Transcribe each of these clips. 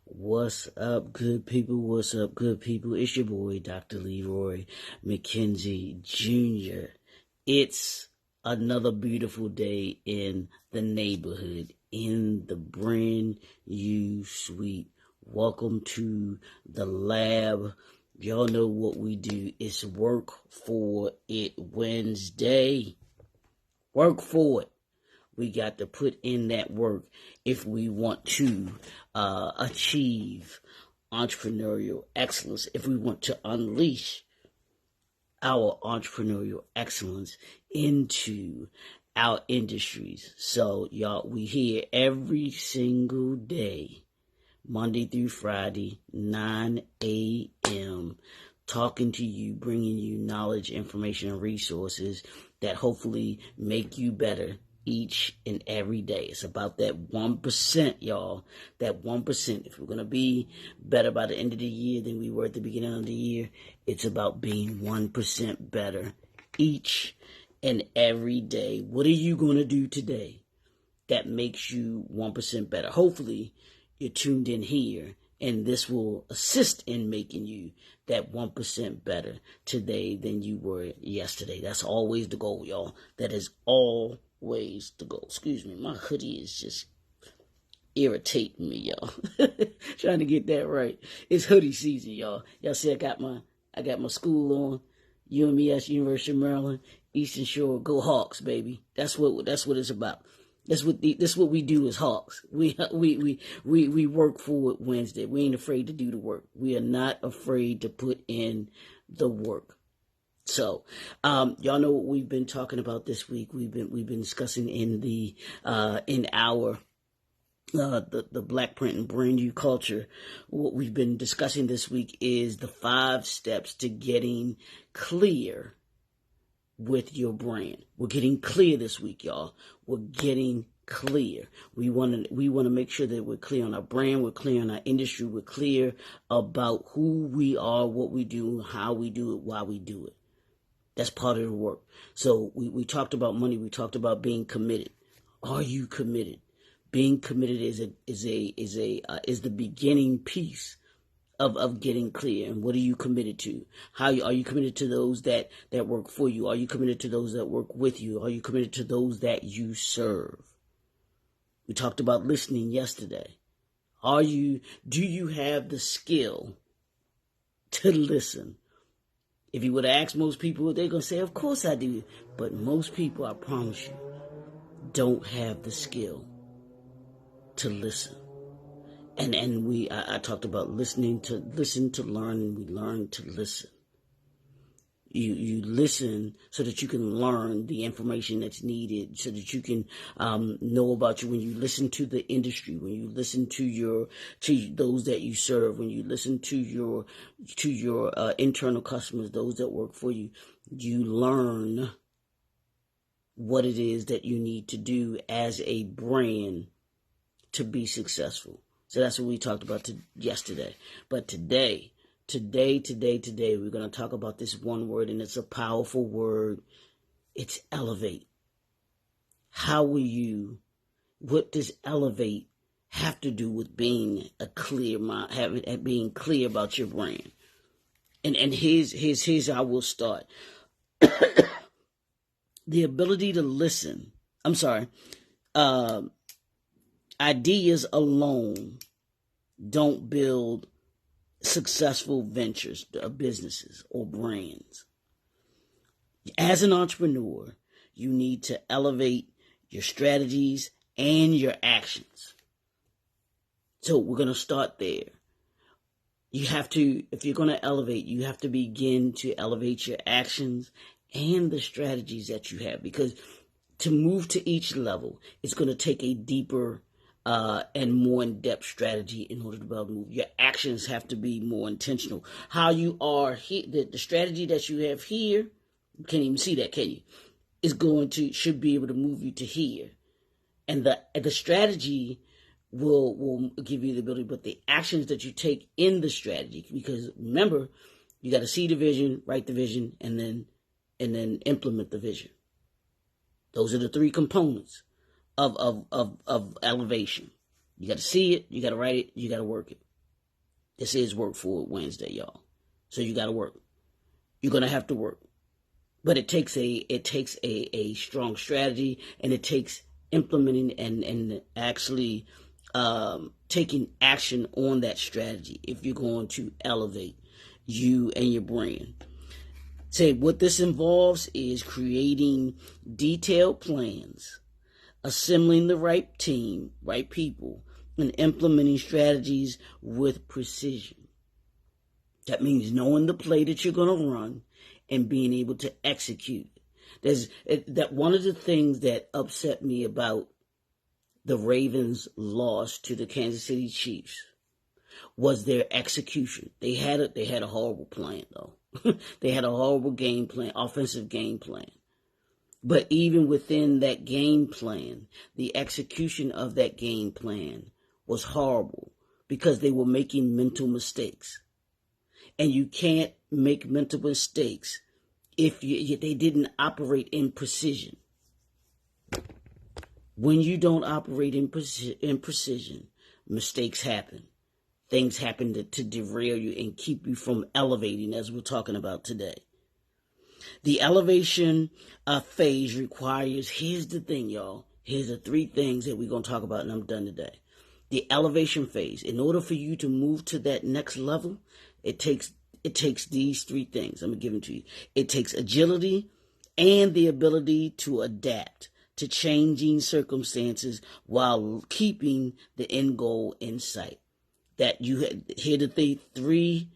What's up, good people? What's up, good people? It's your boy, Dr. Leroy McKenzie Jr. It's another beautiful day in the neighborhood, in the brand new suite. Welcome to the lab. Y'all know what we do. It's Work for It Wednesday. Work for it. We got to put in that work if we want to achieve entrepreneurial excellence, if we want to unleash our entrepreneurial excellence into our industries. So, y'all, we here every single day, Monday through Friday, 9 a.m., talking to you, bringing you knowledge, information, and resources that hopefully make you better each and every day. It's about that 1%, y'all. That 1%. If we're going to be better by the end of the year than we were at the beginning of the year, it's about being 1% better each and every day. What are you going to do today that makes you 1% better? Hopefully, you're tuned in here, and this will assist in making you that 1% better today than you were yesterday. That's always the goal, y'all. That is always the goal. Excuse me, my hoodie is just irritating me, y'all. Trying to get that right. It's hoodie season, y'all. Y'all see I got my school on. UMES, University of Maryland, Eastern Shore. Go Hawks, baby. That's what it's about. That's what we do as Hawks. We work for it Wednesday. We ain't afraid to do the work. We are not afraid to put in the work. So, y'all know what we've been talking about this week. We've been discussing in our the Black Print and Brand New Culture. What we've been discussing this week is the 5 steps to getting clear with your brand. We're getting clear this week, y'all. We're getting clear. We want to make sure that we're clear on our brand, we're clear on our industry, we're clear about who we are, what we do, how we do it, why we do it. That's part of the work. So we talked about money, we talked about being committed. Are you committed? Being committed is the beginning piece of getting clear. And what are you committed to? Are you committed to those that work for you? Are you committed to those that work with you? Are you committed to those that you serve? We talked about listening yesterday. Do you have the skill to listen? If you would ask most people, they're going to say, of course I do. But most people, I promise you, don't have the skill to listen. And I talked about listen to learn, and we learn to listen. You listen so that you can learn the information that's needed, so that you can know about you. When you listen to the industry, when you listen to those that you serve, when you listen to your internal customers, those that work for you, you learn what it is that you need to do as a brand to be successful. So that's what we talked about yesterday. But today, we're going to talk about this one word, and it's a powerful word. It's elevate. What does elevate have to do with being a clear mind, being clear about your brand? And here's how we'll start. The ability to listen. Ideas alone don't build successful ventures, businesses, or brands. As an entrepreneur, you need to elevate your strategies and your actions. So we're going to start there. If you're going to elevate, you have to begin to elevate your actions and the strategies that you have, because to move to each level, it's going to take a deeper and more in-depth strategy in order to be able to move. Your actions have to be more intentional. How you are here, the strategy that you have here, you can't even see that, can you? Should be able to move you to here. And the strategy will give you the ability, but the actions that you take in the strategy, because remember, you got to see the vision, write the vision, and then implement the vision. Those are the 3 components of elevation. You got to see it, you got to write it, you got to work it. This is Work For It Wednesday, y'all. So you got to work. You're going to have to work. But it takes a strong strategy, and it takes implementing and actually taking action on that strategy if you're going to elevate you and your brand. Say what this involves is creating detailed plans, assembling the right team, right people, and implementing strategies with precision. That means knowing the play that you're going to run and being able to execute. That one of the things that upset me about the Ravens' loss to the Kansas City Chiefs was their execution. They had a horrible plan, though. They had a horrible game plan, offensive game plan. But even within that game plan, the execution of that game plan was horrible because they were making mental mistakes. And you can't make mental mistakes if they didn't operate in precision. When you don't operate in precision, mistakes happen. Things happen to derail you and keep you from elevating, as we're talking about today. The elevation phase requires, here's the thing, y'all. Here's the 3 things that we're going to talk about, and I'm done today. The elevation phase, in order for you to move to that next level, it takes these 3 things. I'm going to give them to you. It takes agility and the ability to adapt to changing circumstances while keeping the end goal in sight. That you here the 3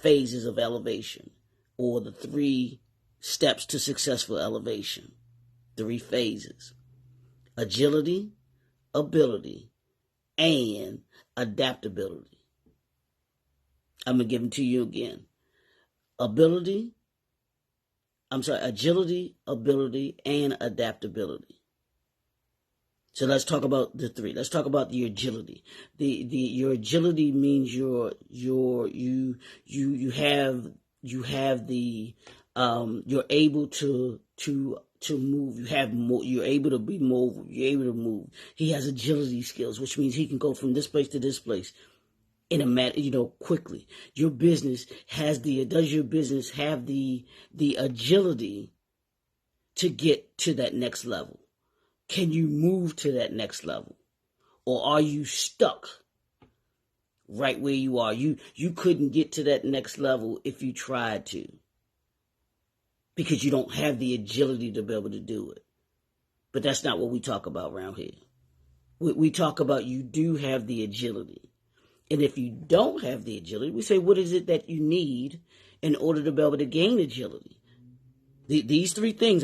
phases of elevation, or the 3 steps to successful elevation. 3 phases: agility, ability, and adaptability. I'm going to give them to you again. Agility, ability, and adaptability. So let's talk about the 3. Let's talk about your agility. Your agility means you have the you're able to move. You're able to be mobile. You're able to move. He has agility skills, which means he can go from this place to this place in a matter, quickly. Your business does your business have the agility to get to that next level? Can you move to that next level? Or are you stuck right where you are? You couldn't get to that next level if you tried to, because you don't have the agility to be able to do it. But that's not what we talk about around here. We talk about you do have the agility. And if you don't have the agility, we say, what is it that you need in order to be able to gain agility? These 3 things,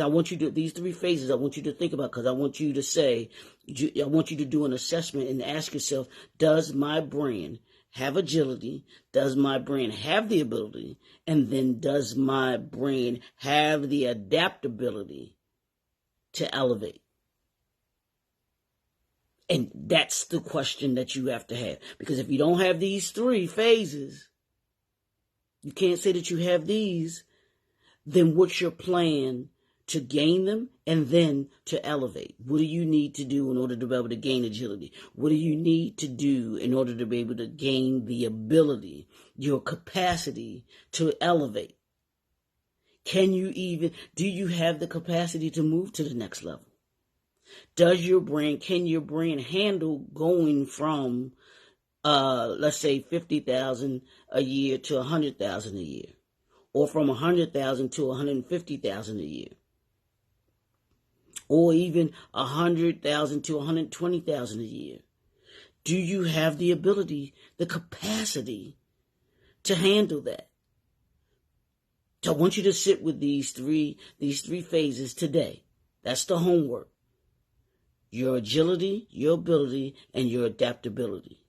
these 3 phases, I want you to think about, because I want you to say, I want you to do an assessment and ask yourself, does my brand have agility? Does my brand have the ability? And then does my brand have the adaptability to elevate? And that's the question that you have to have. Because if you don't have these 3 phases, you can't say that you have these, then what's your plan to gain them and then to elevate? What do you need to do in order to be able to gain agility? What do you need to do in order to be able to gain the ability, your capacity to elevate? Do you have the capacity to move to the next level? Can your brand handle going from, let's say 50,000 a year to 100,000 a year? Or from 100,000 to 150,000 a year, or even 100,000 to 120,000 a year? Do you have the ability, the capacity to handle that? So I want you to sit with these three phases today. That's the homework. Your agility, your ability, and your adaptability.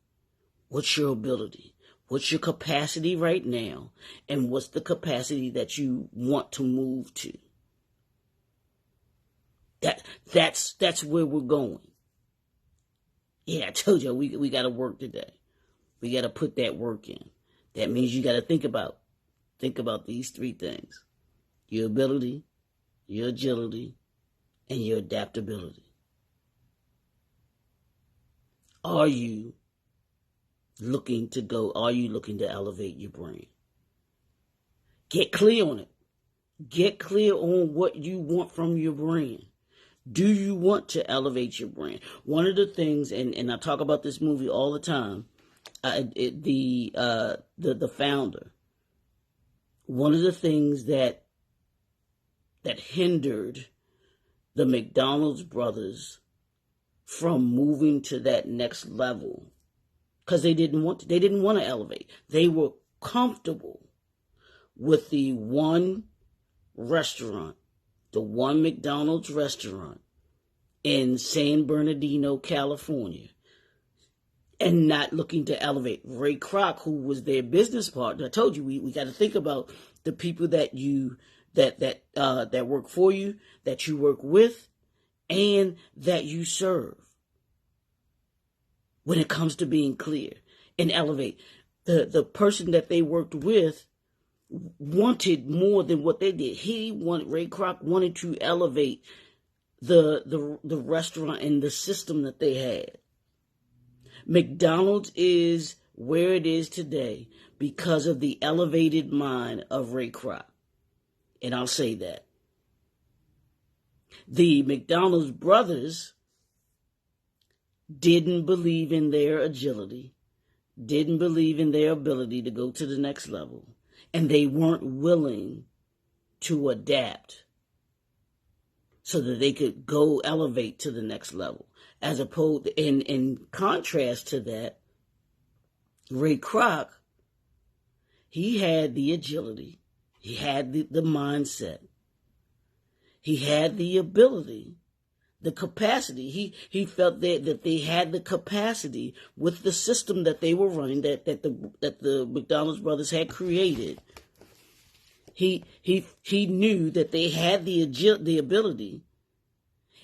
What's your ability? What's your capacity right now? And what's the capacity that you want to move to? That's where we're going. Yeah, I told you we got to work today. We got to put that work in. That means you got to think about these 3 things: your ability, your agility, and your adaptability. Are you looking to go? Are you looking to elevate your brand? Get clear on it. Get clear on what you want from your brand. Do you want to elevate your brand? One of the things, and I talk about this movie all the time, the founder. One of the things that hindered the McDonald's brothers from moving to that next level, because they didn't want to elevate. They were comfortable with the one restaurant, the one McDonald's restaurant in San Bernardino, California, and not looking to elevate. Ray Kroc, who was their business partner, I told you we got to think about the people that work for you, that you work with, and that you serve. When it comes to being clear and elevate, the person that they worked with wanted more than what they did. Ray Kroc wanted to elevate the restaurant and the system that they had. McDonald's is where it is today because of the elevated mind of Ray Kroc. And I'll say that. The McDonald's brothers didn't believe in their agility, didn't believe in their ability to go to the next level, and they weren't willing to adapt so that they could go elevate to the next level. As opposed, in contrast to that, Ray Kroc, he had the agility, he had the mindset, he had the ability, the capacity. He felt that they had the capacity with the system that they were running, that the McDonald's brothers had created. He knew that they had the ability,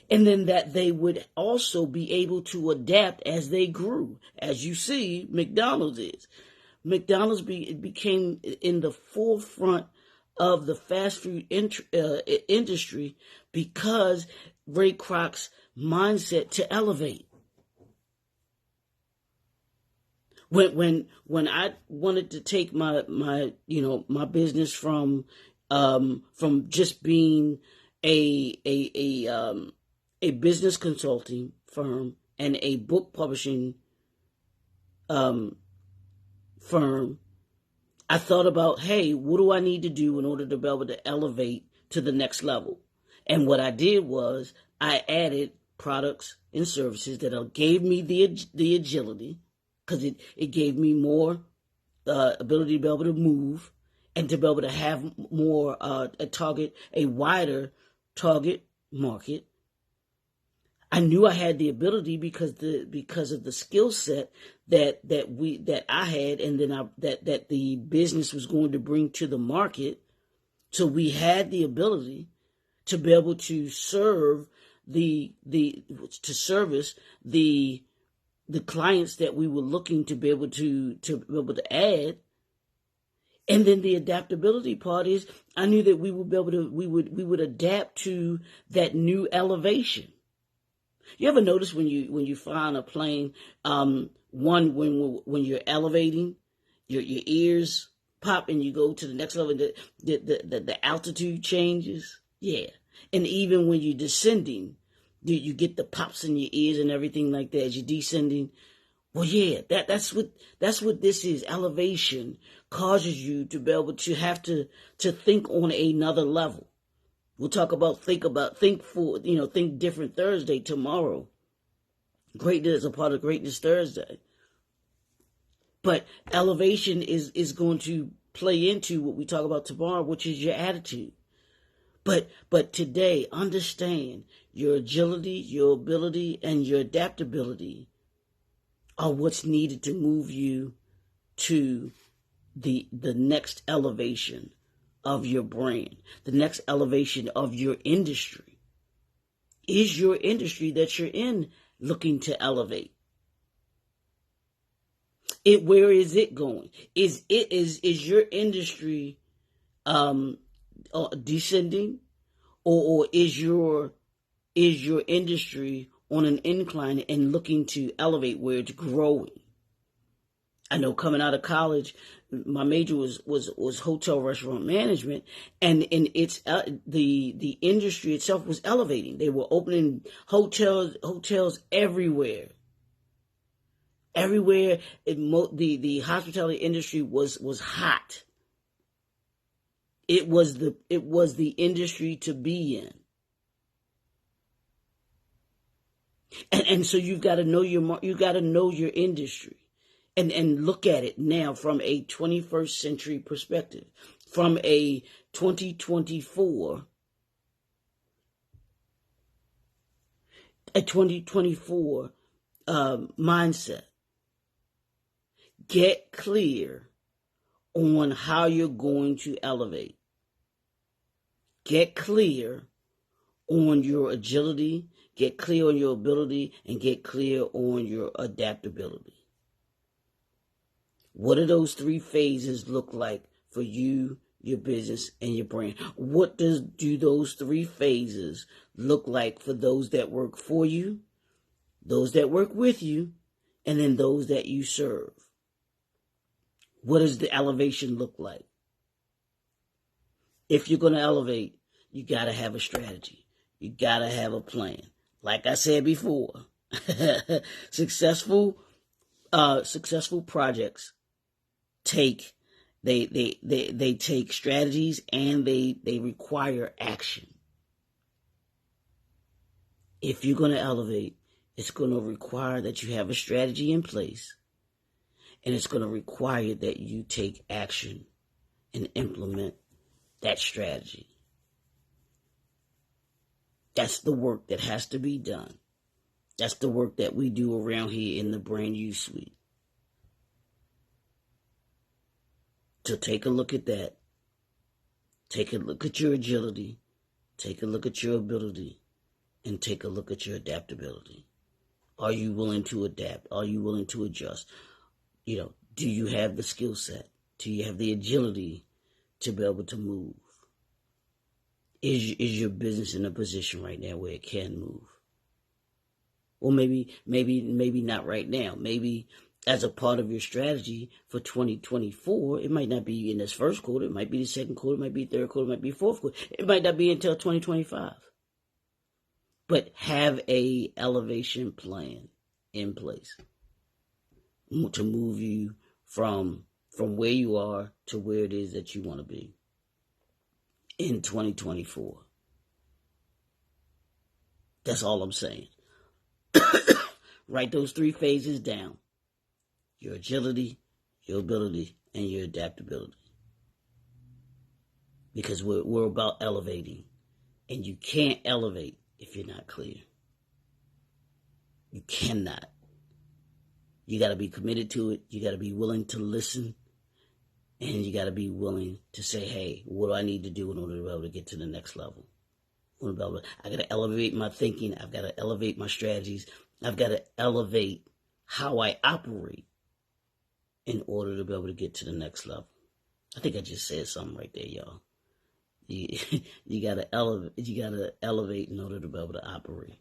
and then that they would also be able to adapt as they grew. As you see, McDonald's became in the forefront of the fast food industry because Ray Kroc's mindset to elevate. When I wanted to take my business from just being a business consulting firm and a book publishing firm, I thought about, hey, what do I need to do in order to be able to elevate to the next level? And what I did was I added products and services that gave me the agility, because it gave me more ability to be able to move and to be able to have more a wider target market. I knew I had the ability because of the skill set that I had, and then that the business was going to bring to the market. So we had the ability to be able to serve service the clients that we were looking to be able to add. And then the adaptability part is I knew that we would be able to we would adapt to that new elevation. You ever notice when you fly on a plane, when you're elevating, your ears pop and you go to the next level, the altitude changes? Yeah. And even when you're descending, you get the pops in your ears and everything like that as you're descending. Well, yeah, that's what this is. Elevation causes you to be able to have to think on another level. We'll talk about think different Thursday tomorrow. Greatness is a part of Greatness Thursday. But elevation is going to play into what we talk about tomorrow, which is your attitude. But today, understand your agility, your ability, and your adaptability are what's needed to move you to the next elevation of your brand, the next elevation of your industry. Is your industry that you're in looking to elevate? Where is it going? Is your industry descending, or is your industry on an incline and looking to elevate where it's growing? I know coming out of college, my major was hotel restaurant management, and it's the industry itself was elevating. They were opening hotels everywhere. Everywhere, the hospitality industry was hot. It was the industry to be in. And so you've got to know your industry, and look at it now from a 21st century perspective, from a 2024 mindset. Get clear on how you're going to elevate. Get clear on your agility, get clear on your ability, and get clear on your adaptability. What do those three phases look like for you, your business, and your brand? What do those three phases look like for those that work for you, those that work with you, and then those that you serve? What does the elevation look like? If you're going to elevate, you got to have a strategy. You got to have a plan. Like I said before, successful projects take strategies, and they require action. If you're going to elevate, it's going to require that you have a strategy in place, and it's going to require that you take action and implement that strategy. That's the work that has to be done. That's the work that we do around here in the Brand U Suite. So take a look at that. Take a look at your agility. Take a look at your ability. And take a look at your adaptability. Are you willing to adapt? Are you willing to adjust? Do you have the skill set? Do you have the agility to be able to move? Is your business in a position right now where it can move? Or maybe not right now. Maybe as a part of your strategy for 2024, it might not be in this first quarter. It might be the second quarter. It might be third quarter. It might be fourth quarter. It might not be until 2025. But have a elevation plan in place to move you from where you are to where it is that you want to be in 2024. That's all I'm saying. Write those three phases down. Your agility, your ability, and your adaptability. Because we're about elevating. And you can't elevate if you're not clear. You cannot. You got to be committed to it. You got to be willing to listen. And you got to be willing to say, hey, what do I need to do in order to be able to get to the next level? I got to elevate my thinking. I've got to elevate my strategies. I've got to elevate how I operate in order to be able to get to the next level. I think I just said something right there, y'all. You got to elevate in order to be able to operate.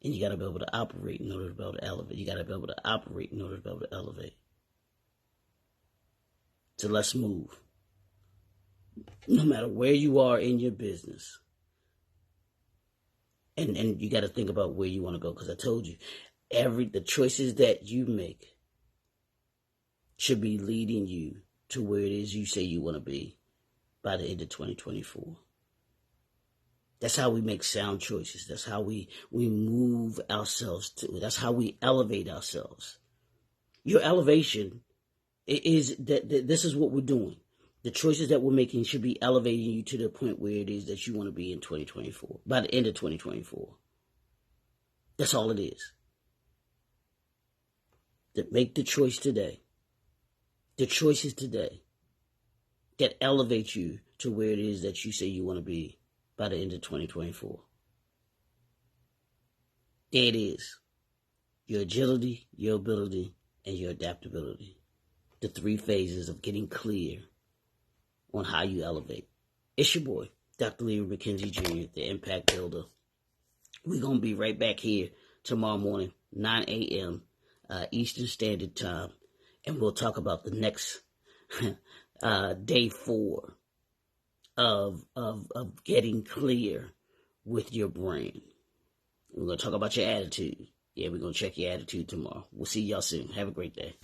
And you got to be able to operate in order to be able to elevate. You got to be able to operate in order to be able to elevate. So let's move. No matter where you are in your business. And you got to think about where you want to go. Because I told you, the choices that you make should be leading you to where it is you say you want to be by the end of 2024. That's how we make sound choices. That's how we move ourselves to it. That's how we elevate ourselves. Your elevation is that this is what we're doing. The choices that we're making should be elevating you to the point where it is that you want to be in 2024, by the end of 2024. That's all it is. Make the choice today. The choices today that elevate you to where it is that you say you want to be by the end of 2024. There it is. Your agility, your ability, and your adaptability. The three phases of getting clear on how you elevate. It's your boy, Dr. Leroy McKenzie Jr., the Impact Builder. We're going to be right back here tomorrow morning, 9 a.m. Eastern Standard Time. And we'll talk about the next day 4 of getting clear with your brain. We're going to talk about your attitude. Yeah, we're going to check your attitude tomorrow. We'll see y'all soon. Have a great day.